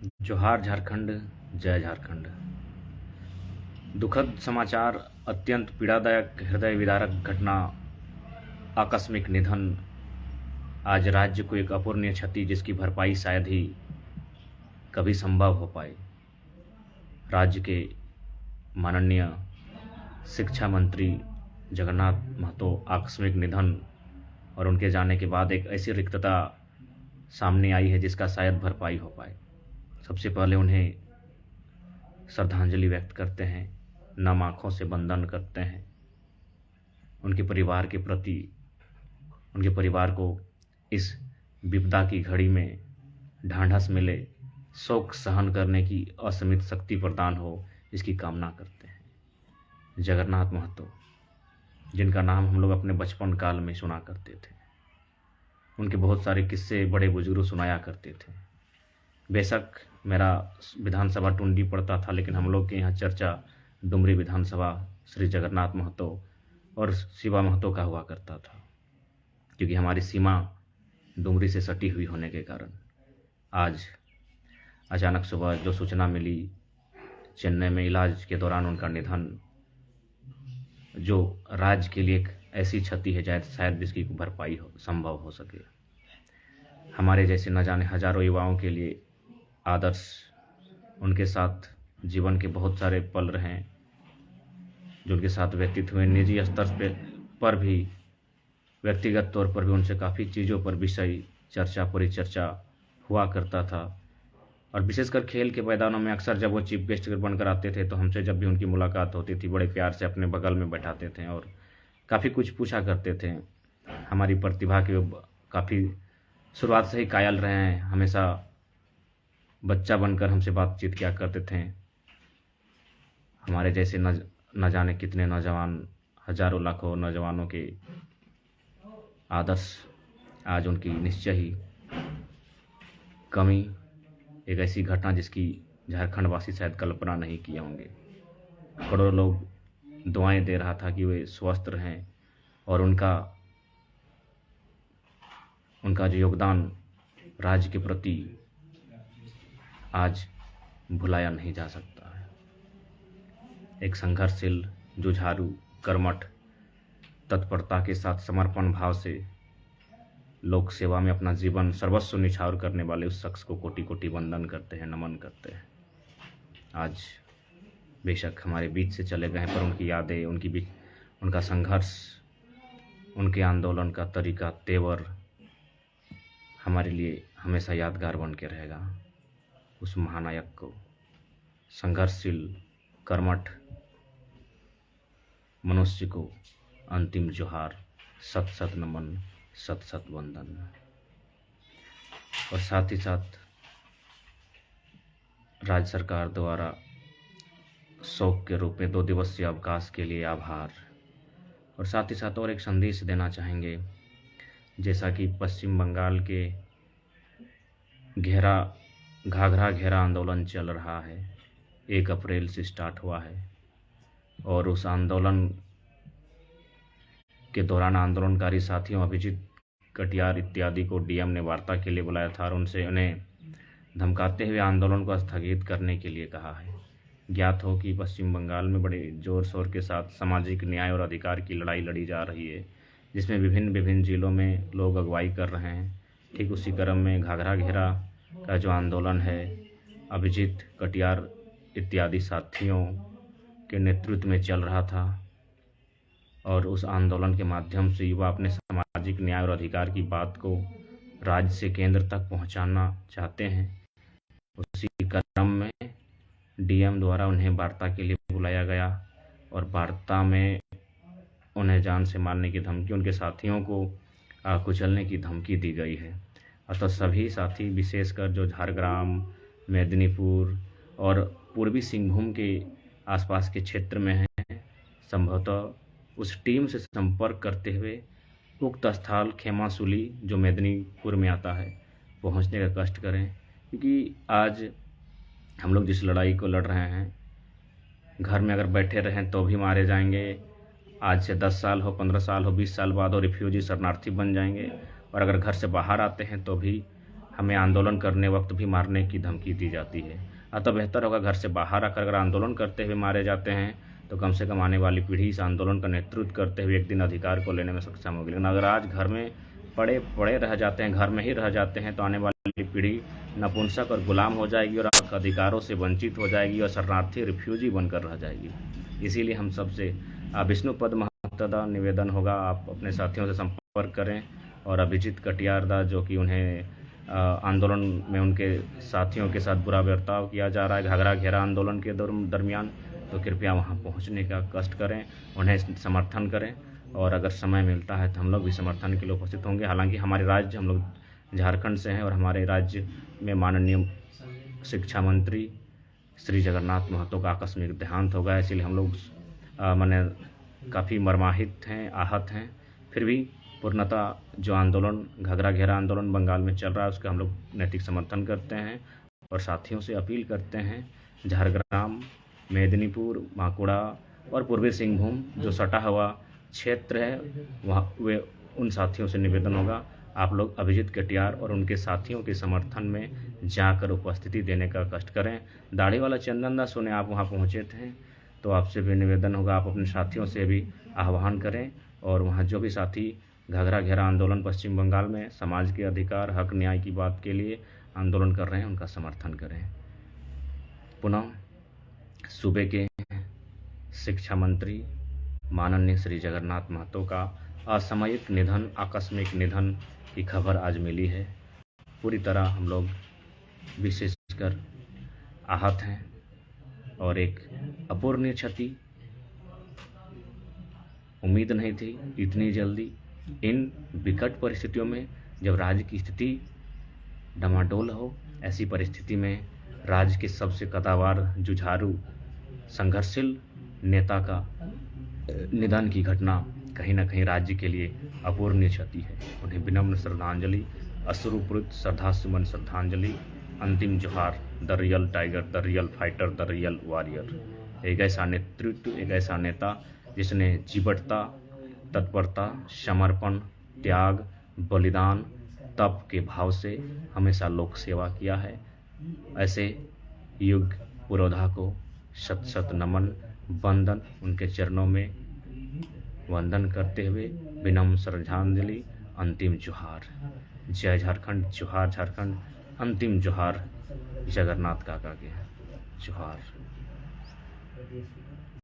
जोहार झारखंड, जय झारखंड। दुखद समाचार, अत्यंत पीड़ादायक, हृदय विदारक घटना, आकस्मिक निधन। आज राज्य को एक अपूरणीय क्षति जिसकी भरपाई शायद ही कभी संभव हो पाए। राज्य के माननीय शिक्षा मंत्री जगन्नाथ महतो आकस्मिक निधन और उनके जाने के बाद एक ऐसी रिक्तता सामने आई है जिसका शायद भरपाई हो पाए। सबसे पहले उन्हें श्रद्धांजलि व्यक्त करते हैं, नम आँखों से वंदन करते हैं। उनके परिवार के प्रति, उनके परिवार को इस विपदा की घड़ी में ढांढस मिले, शोक सहन करने की असीमित शक्ति प्रदान हो, इसकी कामना करते हैं। जगन्नाथ महतो, जिनका नाम हम लोग अपने बचपन काल में सुना करते थे, उनके बहुत सारे किस्से बड़े बुजुर्ग सुनाया करते थे। बेशक मेरा विधानसभा टुंडी पड़ता था, लेकिन हम लोग के यहाँ चर्चा डुमरी विधानसभा श्री जगन्नाथ महतो और शिवा महतो का हुआ करता था, क्योंकि हमारी सीमा डुमरी से सटी हुई होने के कारण। आज अचानक सुबह जो सूचना मिली, चेन्नई में इलाज के दौरान उनका निधन, जो राज्य के लिए एक ऐसी क्षति है शायद जिसकी भरपाई संभव हो सके। हमारे जैसे न जाने हजारों युवाओं के लिए आदर्श, उनके साथ जीवन के बहुत सारे पल रहे जो उनके साथ व्यतीत हुए। निजी स्तर पर भी, व्यक्तिगत तौर पर भी उनसे काफ़ी चीज़ों पर विषय चर्चा परिचर्चा हुआ करता था। और विशेषकर खेल के मैदानों में अक्सर जब वो चीफ गेस्ट बनकर आते थे तो हमसे जब भी उनकी मुलाकात होती थी, बड़े प्यार से अपने बगल में बैठाते थे और काफ़ी कुछ पूछा करते थे। हमारी प्रतिभा के काफ़ी शुरुआत से ही कायल रहे हैं, हमेशा बच्चा बनकर हमसे बातचीत किया करते थे। हमारे जैसे न जाने कितने नौजवान, हजारों लाखों नौजवानों के आदर्श आज उनकी निश्चय ही कमी, एक ऐसी घटना जिसकी झारखंड वासी शायद कल्पना नहीं किए होंगे। करोड़ों लोग दुआएं दे रहा था कि वे स्वस्थ रहें और उनका जो योगदान राज्य के प्रति आज भुलाया नहीं जा सकता है। एक संघर्षशील, जुझारू, कर्मठ, तत्परता के साथ समर्पण भाव से लोक सेवा में अपना जीवन सर्वस्व निछावर करने वाले उस शख्स को कोटि कोटि वंदन करते हैं, नमन करते हैं। आज बेशक हमारे बीच से चले गए हैं, पर उनकी यादें, उनका संघर्ष, उनके आंदोलन का तरीका, तेवर हमारे लिए हमेशा यादगार बन के रहेगा। उस महानायक को, संघर्षशील, कर्मठ मनुष्य को अंतिम जोहार, सत सत नमन, सत सत वंदन। और साथ ही साथ राज्य सरकार द्वारा शोक के रूप में 2 दिवसीय अवकाश के लिए आभार। और साथ ही साथ और एक संदेश देना चाहेंगे, जैसा कि पश्चिम बंगाल के घाघरा घेरा आंदोलन चल रहा है, 1 अप्रैल से स्टार्ट हुआ है और उस आंदोलन के दौरान आंदोलनकारी साथियों अभिजीत कटियार इत्यादि को डीएम ने वार्ता के लिए बुलाया था और उन्हें धमकाते हुए आंदोलन को स्थगित करने के लिए कहा है। ज्ञात हो कि पश्चिम बंगाल में बड़े जोर शोर के साथ सामाजिक न्याय और अधिकार की लड़ाई लड़ी जा रही है, जिसमें विभिन्न जिलों में लोग अगुवाई कर रहे हैं। ठीक उसी क्रम में घाघरा घेरा का जो आंदोलन है, अभिजीत कटियार इत्यादि साथियों के नेतृत्व में चल रहा था और उस आंदोलन के माध्यम से युवा अपने सामाजिक न्याय और अधिकार की बात को राज्य से केंद्र तक पहुंचाना चाहते हैं। उसी क्रम में डीएम द्वारा उन्हें वार्ता के लिए बुलाया गया और वार्ता में उन्हें जान से मारने की धमकी, उनके साथियों को कुचलने की धमकी दी गई है। अतः सभी साथी, विशेषकर जो झारग्राम, मेदिनीपुर और पूर्वी सिंहभूम के आसपास के क्षेत्र में हैं, संभवतः उस टीम से संपर्क करते हुए उक्त स्थल खेमासुली, जो मेदिनीपुर में आता है, पहुंचने का कष्ट करें। क्योंकि आज हम लोग जिस लड़ाई को लड़ रहे हैं, घर में अगर बैठे रहें तो भी मारे जाएंगे। आज से 10 साल हो, 15 साल हो, 20 साल बाद हो, रिफ्यूजी शरणार्थी बन जाएंगे। और अगर घर से बाहर आते हैं तो भी हमें आंदोलन करने वक्त भी मारने की धमकी दी जाती है। अतः बेहतर होगा घर से बाहर आकर अगर आंदोलन करते हुए मारे जाते हैं तो कम से कम आने वाली पीढ़ी इस आंदोलन का नेतृत्व करते हुए एक दिन अधिकार को लेने में सक्षम होगी। लेकिन अगर आज घर में पड़े पड़े रह जाते हैं, घर में ही रह जाते हैं, तो आने वाली पीढ़ी नपुंसक और गुलाम हो जाएगी और अधिकारों से वंचित हो जाएगी और शरणार्थी रिफ्यूजी बनकर रह जाएगी। इसीलिए हम सबसे विष्णुपद महतदा निवेदन होगा, आप अपने साथियों से संपर्क करें और अभिजीत कटियार दा जो कि उन्हें आंदोलन में उनके साथियों के साथ बुरा बर्ताव किया जा रहा है घाघरा घेरा आंदोलन के दरमियान, तो कृपया वहां पहुंचने का कष्ट करें, उन्हें समर्थन करें और अगर समय मिलता है तो हम लोग भी समर्थन के लिए उपस्थित होंगे। हालांकि हमारे राज्य, हम लोग झारखंड से हैं और हमारे राज्य में माननीय शिक्षा मंत्री श्री जगन्नाथ महतो का आकस्मिक देहांत हो गया, इसलिए हम लोग माने काफ़ी मर्माहित हैं, आहत हैं। फिर भी पूर्णतः जो आंदोलन घाघरा घेरा आंदोलन बंगाल में चल रहा है उसका हम लोग नैतिक समर्थन करते हैं और साथियों से अपील करते हैं झारग्राम, मेदिनीपुर, बांकुड़ा और पूर्वी सिंहभूम जो सटा हुआ क्षेत्र है वहाँ वे उन साथियों से निवेदन होगा आप लोग अभिजीत कटियार और उनके साथियों के समर्थन में जाकर उपस्थिति देने का कष्ट करें। दाढ़ी वाला चंदन दास सुने आप वहाँ पहुँचे थे, तो आपसे भी निवेदन होगा आप अपने साथियों से भी आह्वान करें और वहाँ जो भी साथी घाघरा घेरा आंदोलन पश्चिम बंगाल में समाज के अधिकार, हक, न्याय की बात के लिए आंदोलन कर रहे हैं उनका समर्थन करें। पुनः सूबे के शिक्षा मंत्री माननीय श्री जगन्नाथ महतो का असामयिक निधन, आकस्मिक निधन की खबर आज मिली है। पूरी तरह हम लोग विशेषकर आहत हैं और एक अपूर्णीय क्षति, उम्मीद नहीं थी इतनी जल्दी इन विकट परिस्थितियों में जब राज्य की स्थिति डमाडोल हो, ऐसी परिस्थिति में राज्य के सबसे कद्दावर, जुझारू, संघर्षशील नेता का निधन की घटना कहीं न कहीं राज्य के लिए अपूर्णीय क्षति है। उन्हें विनम्र श्रद्धांजलि, अश्रुपूरित श्रद्धासुमन श्रद्धांजलि, अंतिम जोहार। The real tiger, the real fighter, the real warrior. एक ऐसा नेतृत्व, एक ऐसा नेता जिसने जीवटता, तत्परता, समर्पण, त्याग, बलिदान, तप के भाव से हमेशा लोक सेवा किया है। ऐसे युग पुरोधा को शत शत नमन, वंदन, उनके चरणों में वंदन करते हुए विनम्र श्रद्धांजलि, अंतिम जोहार। जय झारखंड, जोहार झारखंड, अंतिम जोहार जगन्नाथ काका के जोहार।